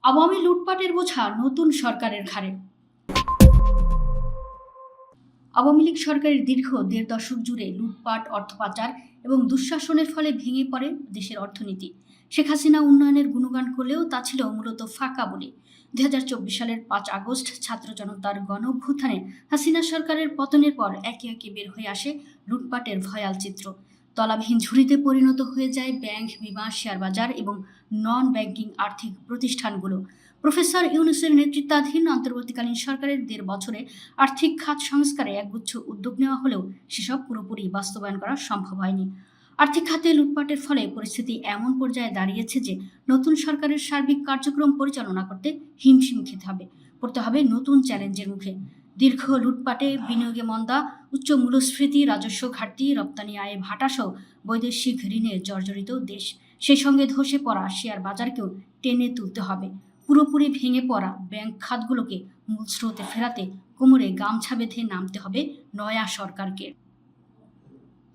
আওয়ামী লুটপাটের বোঝা নতুন সরকারের ঘাড়ে। আওয়ামী লীগ সরকারের দীর্ঘ ১.৫ দশক জুড়ে লুটপাট, অর্থ পাচার এবং দুঃশাসনের ফলে ভেঙে পড়ে দেশের অর্থনীতি। শেখ হাসিনা উন্নয়নের গুণগান করলেও তা ছিল মূলত ফাঁকা বলে। ২০২৪ সালের ৫ আগস্ট ছাত্র জনতার গণঅভ্যুত্থানে হাসিনা সরকারের পতনের পর একে একে বের হয়ে আসে লুটপাটের ভয়াল চিত্র। তলাবিহীন ঝুড়িতে পরিণত হয়ে যায় ব্যাংক, বিমা, শেয়ার বাজার এবং নন ব্যাংকিং আর্থিক প্রতিষ্ঠানগুলো। প্রফেসর ইউনূসের নেতৃত্বাধীন অন্তর্বর্তীকালীন সরকারের ১.৫ বছরে আর্থিক খাত সংস্কারে একগুচ্ছ উদ্যোগ নেওয়া হলেও সেসব পুরোপুরি বাস্তবায়ন করা সম্ভব হয়নি। আর্থিক খাতে লুটপাটের ফলে পরিস্থিতি এমন পর্যায়ে দাঁড়িয়েছে যে নতুন সরকারের সার্বিক কার্যক্রম পরিচালনা করতে হিমশিম খেতে পড়তে হবে নতুন চ্যালেঞ্জের মুখে। দীর্ঘ লুটপাটে বিনিয়োগে মন্দা, উচ্চ মূল্যস্ফীতি, রাজস্ব ঘাটতি, রপ্তানি আয়ে ভাটাসহ বৈদেশিক ঋণে জর্জরিত দেশ। সেই সঙ্গে ধসে পড়া শেয়ার বাজারকেও টেনে তুলতে হবে। পুরোপুরি ভেঙে পড়া ব্যাংক খাতগুলোকে মূল স্রোতে ফেরাতে কোমরে গামছা বেঁধে নামতে হবে নয়া সরকারকে।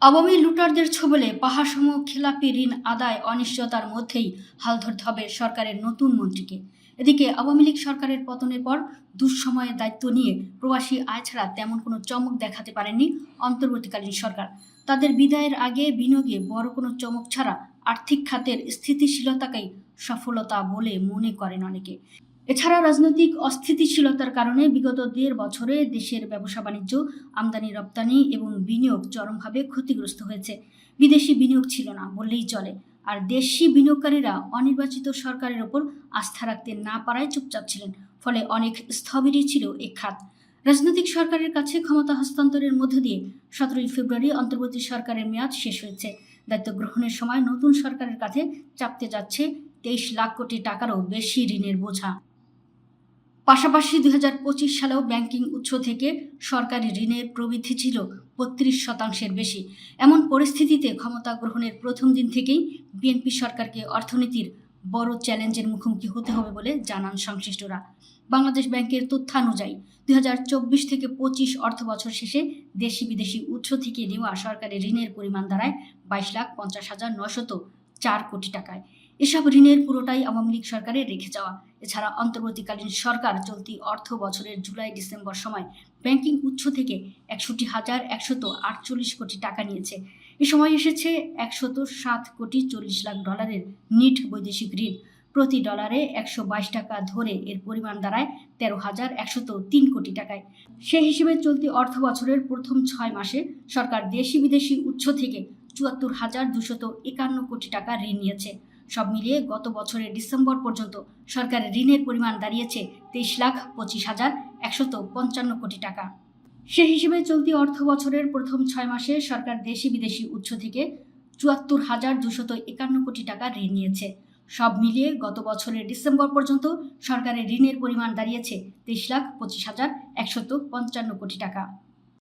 আওয়ামী লুটারদের ছোবলে পাহাড়সম খেলাপি ঋণ আদায় অনিশ্চয়তার মধ্যেই হাল ধরতে হবে সরকারের নতুন মন্ত্রীকে। এদিকে আওয়ামী লীগ সরকারের পতনের পর দুঃসময়ে দায়িত্ব নিয়ে প্রবাসী আয় ছাড়া তেমন কোনো চমক দেখাতে পারেননি অন্তর্বর্তীকালীন সরকার। তাদের বিদায়ের আগে বিনিয়োগে বড় কোনো চমক ছাড়া আর্থিক খাতের স্থিতিশীলতাকেই সফলতা বলে মনে করেন অনেকে। এছাড়া রাজনৈতিক অস্থিতিশীলতার কারণে বিগত ১.৫ বছরে দেশের ব্যবসা-বাণিজ্য, আমদানি রপ্তানি এবং বিনিয়োগ চরমভাবে ক্ষতিগ্রস্ত হয়েছে। বিদেশি বিনিয়োগ ছিল না বললেই চলে, আর দেশি বিনিয়োগকারীরা অনির্বাচিত সরকারের ওপর আস্থা রাখতে না পারায় চুপচাপ ছিলেন। ফলে অনেক স্থবিরই ছিল এ খাত। রাজনৈতিক সরকারের কাছে ক্ষমতা হস্তান্তরের মধ্য দিয়ে ১৭ই ফেব্রুয়ারি অন্তর্বর্তী সরকারের মেয়াদ শেষ হয়েছে। দায়িত্ব গ্রহণের সময় নতুন সরকারের কাছে চাপতে যাচ্ছে ২৩ লাখ কোটি টাকারও বেশি ঋণের বোঝা। পাশাপাশি ২০২৫ সালেও ব্যাংকিং উৎস থেকে সরকারি ঋণের প্রবৃদ্ধি ছিল ৩৫% বেশি। এমন পরিস্থিতিতে ক্ষমতা গ্রহণের প্রথম দিন থেকেই বিএনপি সরকারকে অর্থনীতির বড় চ্যালেঞ্জের মুখোমুখি হতে হবে বলে জানান সংশ্লিষ্টরা। বাংলাদেশ ব্যাংকের তথ্যানুযায়ী ২০২৪ থেকে ২৫ অর্থবছর শেষে দেশি বিদেশি উৎস থেকে নেওয়া সরকারি ঋণের পরিমাণ দাঁড়ায় ২২,৫০,৯০৪ কোটি টাকায়। এসব ঋণের পুরোটাই আওয়ামী লীগ সরকারের রেখে যাওয়া। এছাড়া অন্তর্বর্তীকালীন সরকার চলতি অর্থ বছরের জুলাই-ডিসেম্বর সময় ব্যাংকিং উৎস থেকে ৬১,১৪৮ কোটি টাকা নিয়েছে। এ সময় এসেছে $১০৭,৪০,০০,০০০ নিট বৈদেশিক ঋণ। প্রতি ডলারে ১২২ টাকা ধরে এর পরিমাণ দাঁড়ায় ১৩,১০৩ কোটি টাকায়। সে হিসেবে চলতি অর্থ বছরের প্রথম ৬ মাসে সরকার দেশি বিদেশি উৎস থেকে ৭৪,২৫১ কোটি টাকা ঋণ নিয়েছে। সব মিলিয়ে গত বছরের ডিসেম্বর পর্যন্ত সরকারের ঋণের পরিমাণ দাঁড়িয়েছে ২৩,২৫,১৫৫ কোটি টাকা। সে হিসেবে চলতি অর্থ বছরের প্রথম ৬ মাসে সরকার দেশি বিদেশি উৎস থেকে ৭৪,২৫১ কোটি টাকা ঋণ নিয়েছে। সব মিলিয়ে গত বছরের ডিসেম্বর পর্যন্ত সরকারের ঋণের পরিমাণ দাঁড়িয়েছে ২৩,২৫,১৫৫ কোটি টাকা।